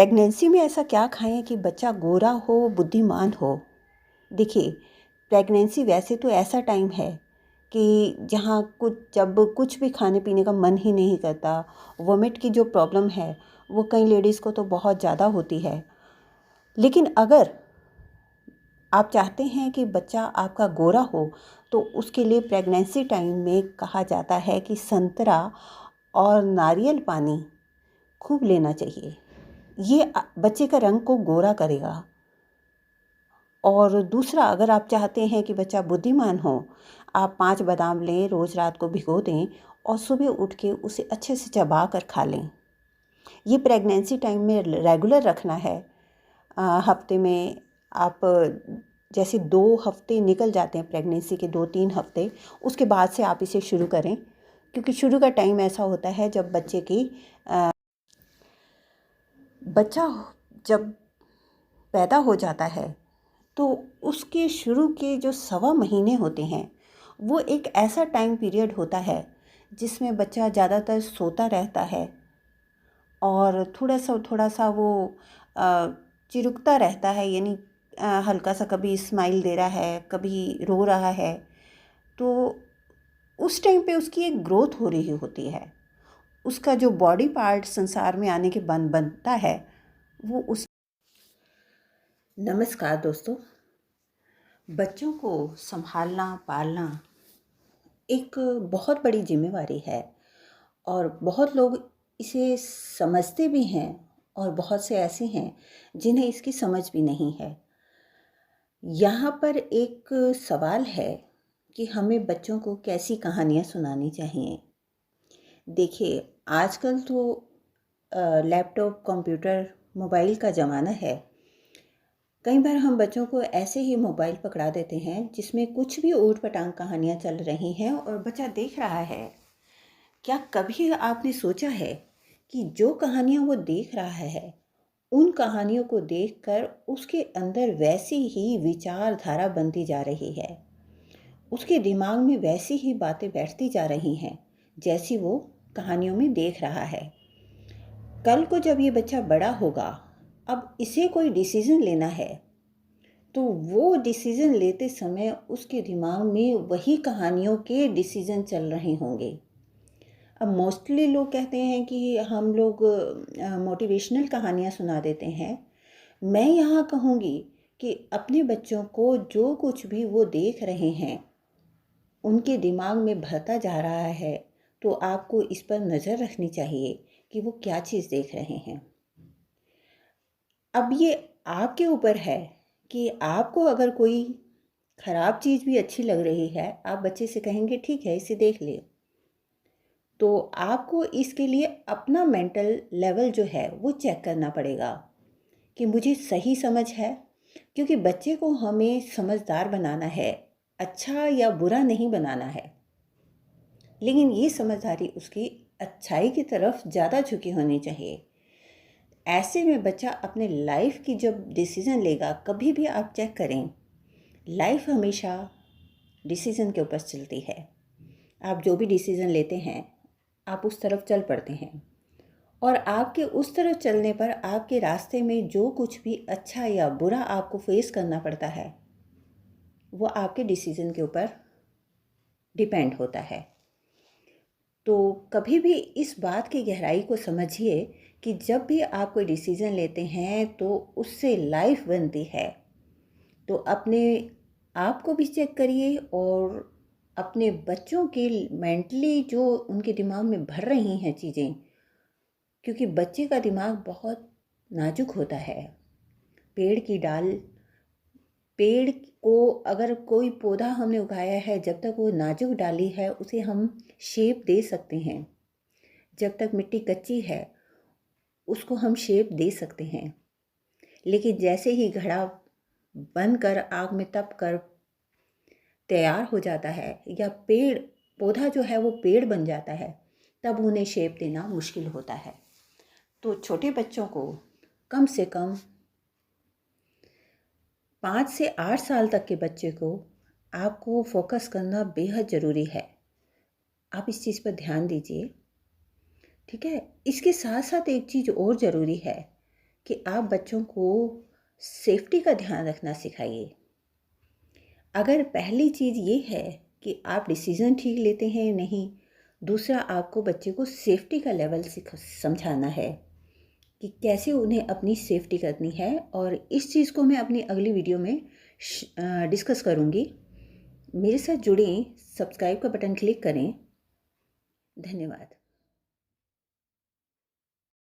Pregnancy में ऐसा क्या खाएं कि बच्चा गोरा हो, बुद्धिमान हो। देखिए, प्रेगनेंसी वैसे तो ऐसा टाइम है कि जहाँ जब कुछ भी खाने पीने का मन ही नहीं करता। वोमिट की जो प्रॉब्लम है वो कई लेडीज़ को तो बहुत ज़्यादा होती है। लेकिन अगर आप चाहते हैं कि बच्चा आपका गोरा हो तो उसके लिए प्रेगनेंसी टाइम में कहा जाता है कि संतरा और नारियल पानी खूब लेना चाहिए। ये बच्चे का रंग को गोरा करेगा। और दूसरा, अगर आप चाहते हैं कि बच्चा बुद्धिमान हो, आप 5 बादाम लें, रोज़ रात को भिगो दें और सुबह उठ के उसे अच्छे से चबा कर खा लें। ये प्रेगनेंसी टाइम में रेगुलर रखना है। हफ्ते में आप जैसे 2 हफ्ते निकल जाते हैं प्रेगनेंसी के, 2-3 हफ्ते, उसके बाद से आप इसे शुरू करें। क्योंकि शुरू का टाइम ऐसा होता है जब बच्चा जब पैदा हो जाता है तो उसके शुरू के जो 1.25 महीने होते हैं वो एक ऐसा टाइम पीरियड होता है जिसमें बच्चा ज़्यादातर सोता रहता है और थोड़ा सा वो चिरुकता रहता है। यानी हल्का सा कभी स्माइल दे रहा है, कभी रो रहा है। तो उस टाइम पे उसकी एक ग्रोथ हो रही होती है। उसका जो बॉडी पार्ट संसार में आने के बनता है वो उस। नमस्कार दोस्तों, बच्चों को संभालना पालना एक बहुत बड़ी जिम्मेवारी है और बहुत लोग इसे समझते भी हैं और बहुत से ऐसे हैं जिन्हें इसकी समझ भी नहीं है। यहाँ पर एक सवाल है कि हमें बच्चों को कैसी कहानियाँ सुनानी चाहिए। देखिए, आजकल तो लैपटॉप, कंप्यूटर, मोबाइल का ज़माना है। कई बार हम बच्चों को ऐसे ही मोबाइल पकड़ा देते हैं जिसमें कुछ भी ऊट पटांग कहानियाँ चल रही हैं और बच्चा देख रहा है। क्या कभी आपने सोचा है कि जो कहानियाँ वो देख रहा है उन कहानियों को देखकर उसके अंदर वैसी ही विचारधारा बनती जा रही है, उसके दिमाग में वैसी ही बातें बैठती जा रही हैं जैसी वो कहानियों में देख रहा है। कल को जब ये बच्चा बड़ा होगा, अब इसे कोई डिसीज़न लेना है तो वो डिसीज़न लेते समय उसके दिमाग में वही कहानियों के डिसीज़न चल रहे होंगे। अब मोस्टली लोग कहते हैं कि हम लोग मोटिवेशनल कहानियाँ सुना देते हैं। मैं यहाँ कहूँगी कि अपने बच्चों को जो कुछ भी वो देख रहे हैं उनके दिमाग में भरता जा रहा है तो आपको इस पर नज़र रखनी चाहिए कि वो क्या चीज़ देख रहे हैं। अब ये आपके ऊपर है कि आपको अगर कोई ख़राब चीज़ भी अच्छी लग रही है, आप बच्चे से कहेंगे ठीक है इसे देख ले, तो आपको इसके लिए अपना मेंटल लेवल जो है वो चेक करना पड़ेगा कि मुझे सही समझ है। क्योंकि बच्चे को हमें समझदार बनाना है, अच्छा या बुरा नहीं बनाना है, लेकिन ये समझदारी उसकी अच्छाई की तरफ ज़्यादा झुकी होनी चाहिए। ऐसे में बच्चा अपने लाइफ की जब डिसीज़न लेगा, कभी भी आप चेक करें, लाइफ हमेशा डिसीज़न के ऊपर चलती है। आप जो भी डिसीज़न लेते हैं आप उस तरफ चल पड़ते हैं और आपके उस तरफ चलने पर आपके रास्ते में जो कुछ भी अच्छा या बुरा आपको फेस करना पड़ता है वो आपके डिसीज़न के ऊपर डिपेंड होता है। तो कभी भी इस बात की गहराई को समझिए कि जब भी आप कोई डिसीज़न लेते हैं तो उससे लाइफ बनती है। तो अपने आप को भी चेक करिए और अपने बच्चों के मेंटली जो उनके दिमाग में भर रही हैं चीज़ें, क्योंकि बच्चे का दिमाग बहुत नाजुक होता है। पेड़ को अगर कोई पौधा हमने उगाया है, जब तक वो नाजुक डाली है उसे हम शेप दे सकते हैं। जब तक मिट्टी कच्ची है उसको हम शेप दे सकते हैं, लेकिन जैसे ही घड़ा बनकर आग में तप कर तैयार हो जाता है या पौधा जो है वो पेड़ बन जाता है, तब उन्हें शेप देना मुश्किल होता है। तो छोटे बच्चों को कम से कम 5 से 8 साल तक के बच्चे को आपको फोकस करना बेहद ज़रूरी है। आप इस चीज़ पर ध्यान दीजिए, ठीक है। इसके साथ साथ एक चीज़ और ज़रूरी है कि आप बच्चों को सेफ्टी का ध्यान रखना सिखाइए। अगर पहली चीज़ ये है कि आप डिसीज़न ठीक लेते हैं या नहीं, दूसरा आपको बच्चे को सेफ्टी का लेवल समझाना है कि कैसे उन्हें अपनी सेफ्टी करनी है, और इस चीज़ को मैं अपनी अगली वीडियो में डिस्कस करूँगी। मेरे साथ जुड़ें, सब्सक्राइब का बटन क्लिक करें। धन्यवाद।